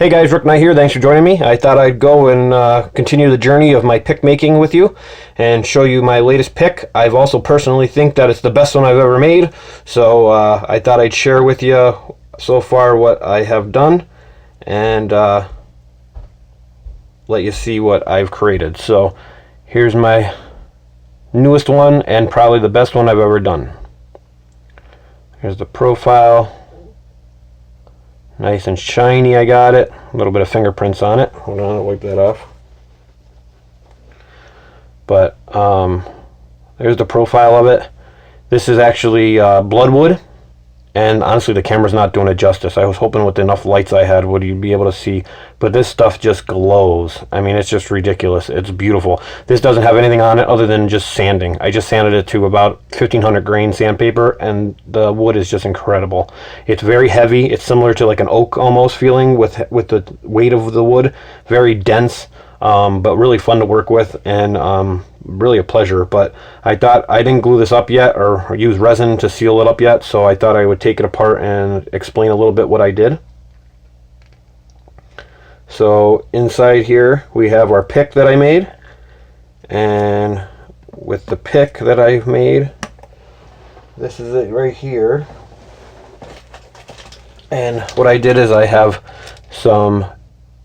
Hey guys, Rook Knight here. Thanks for joining me. I thought I'd go and continue the journey of my pick making with you and show you my latest pick. I've also personally think that it's the best one I've ever made, so I thought I'd share with you so far what I have done and let you see what I've created. So here's my newest one and probably the best one I've ever done. Here's the profile. Nice and shiny, I got it. A little bit of fingerprints on it. Hold on, I'll wipe that off. But there's the profile of it. This is actually bloodwood, and honestly the camera's not doing it justice. I was hoping with enough lights I had would you be able to see, but this stuff just glows. I mean, it's just ridiculous. It's beautiful. This doesn't have anything on it other than just sanding. I just sanded it to about 1500 grain sandpaper, and the wood is just incredible. It's very heavy. It's similar to like an oak almost feeling with the weight of the wood. Very dense, but really fun to work with, and really a pleasure. But I thought I didn't glue this up yet or use resin to seal it up yet, so I thought I would take it apart and explain a little bit what I did. So inside here we have our pick that I made, and with the pick that I've made, this is it right here. And what I did is I have some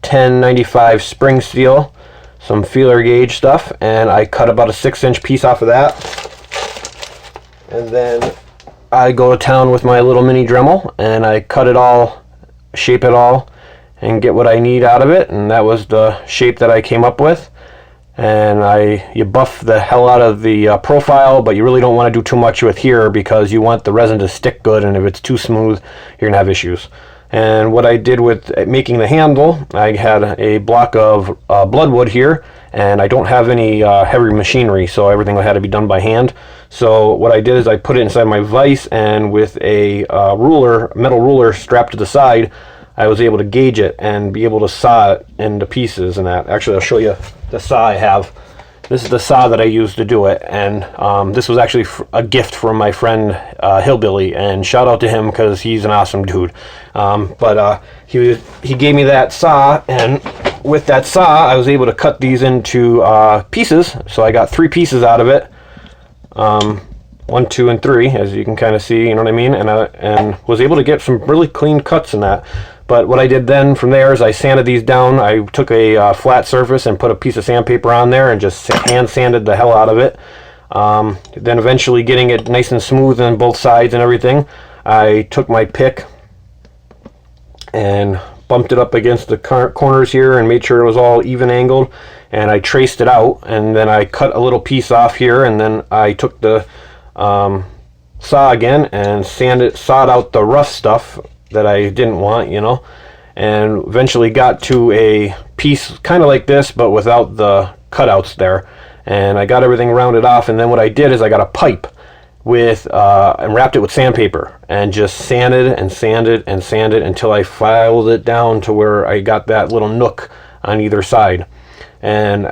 1095 spring steel, some feeler gauge stuff, and I cut about a 6-inch piece off of that, and then I go to town with my little mini Dremel and I cut it all, shape it all, and get what I need out of it. And that was the shape that I came up with. And you buff the hell out of the profile, but you really don't want to do too much with here because you want the resin to stick good, and if it's too smooth you're gonna have issues. And what I did with making the handle, I had a block of bloodwood here, and I don't have any heavy machinery, so everything had to be done by hand. So what I did is I put it inside my vise, and with a metal ruler strapped to the side, I was able to gauge it and be able to saw it into pieces. And that, actually I'll show you the saw I have. This is the saw that I used to do it, and this was actually a gift from my friend Hillbilly, and shout out to him because he's an awesome dude. He gave me that saw, and with that saw I was able to cut these into pieces. So I got 3 pieces out of it, 1, 2, and 3, as you can kind of see, you know what I mean, and was able to get some really clean cuts in that. But what I did then from there is I sanded these down. I took a flat surface and put a piece of sandpaper on there and just hand sanded the hell out of it. Then eventually getting it nice and smooth on both sides and everything, I took my pick and bumped it up against the corners here and made sure it was all even angled, and I traced it out, and then I cut a little piece off here, and then I took the saw again and sawed out the rough stuff that I didn't want, you know, and eventually got to a piece kind of like this but without the cutouts there, and I got everything rounded off. And then what I did is I got a pipe with and wrapped it with sandpaper and just sanded and sanded and sanded until I filed it down to where I got that little nook on either side. And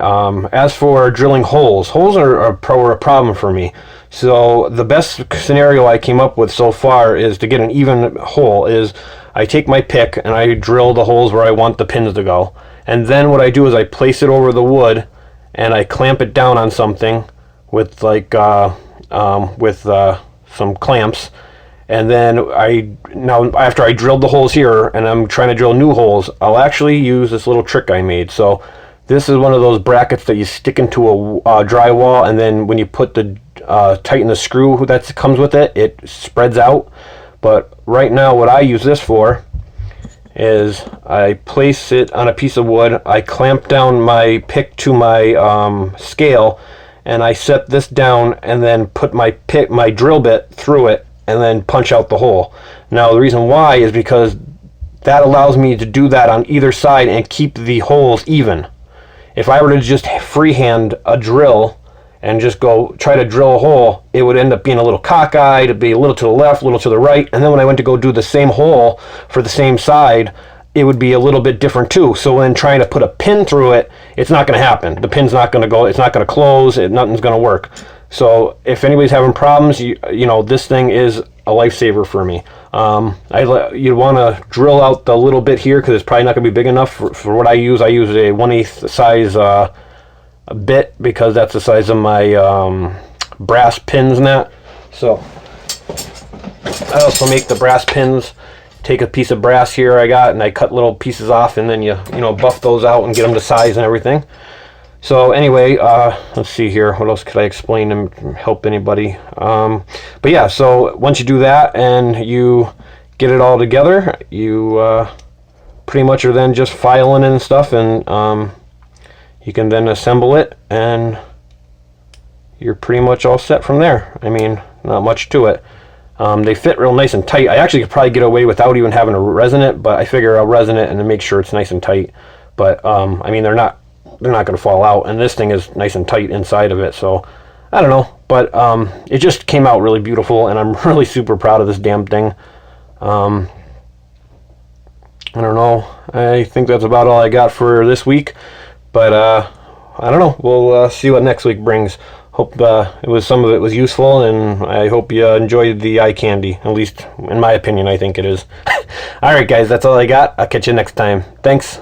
as for drilling holes are a problem for me. So the best scenario I came up with so far is to get an even hole is I take my pick and I drill the holes where I want the pins to go. And then what I do is I place it over the wood and I clamp it down on something with like some clamps. And then after I drilled the holes here and I'm trying to drill new holes, I'll actually use this little trick I made. So this is one of those brackets that you stick into a drywall, and then when you put the tighten the screw that comes with it, it spreads out. But right now what I use this for is I place it on a piece of wood, I clamp down my pick to my scale, and I set this down and then put my drill bit through it and then punch out the hole. Now the reason why is because that allows me to do that on either side and keep the holes even. If I were to just freehand a drill and just go try to drill a hole, it would end up being a little cockeyed, it'd be a little to the left, a little to the right, and then when I went to go do the same hole for the same side, it would be a little bit different too. So when trying to put a pin through it, it's not going to happen. The pin's not going to go, it's not going to close, nothing's going to work. So if anybody's having problems, you know, this thing is a lifesaver for me. You want to drill out the little bit here because it's probably not going to be big enough for what I use. I use a 1/8 size bit because that's the size of my brass pins and that. So I also make the brass pins. Take a piece of brass here I got, and I cut little pieces off, and then you buff those out and get them to size and everything. So anyway, let's see here. What else could I explain and help anybody? But yeah, so once you do that and you get it all together, you pretty much are then just filing and stuff, and you can then assemble it, and you're pretty much all set from there. I mean, not much to it. They fit real nice and tight. I actually could probably get away without even having to resin it, but I figure I'll resin it and then make sure it's nice and tight. But I mean, they're not going to fall out, and this thing is nice and tight inside of it. So I don't know, but it just came out really beautiful, and I'm really super proud of this damn thing. I don't know. I think that's about all I got for this week, but I don't know. We'll see what next week brings. Hope some of it was useful, and I hope you enjoyed the eye candy. At least, in my opinion, I think it is. All right, guys, that's all I got. I'll catch you next time. Thanks.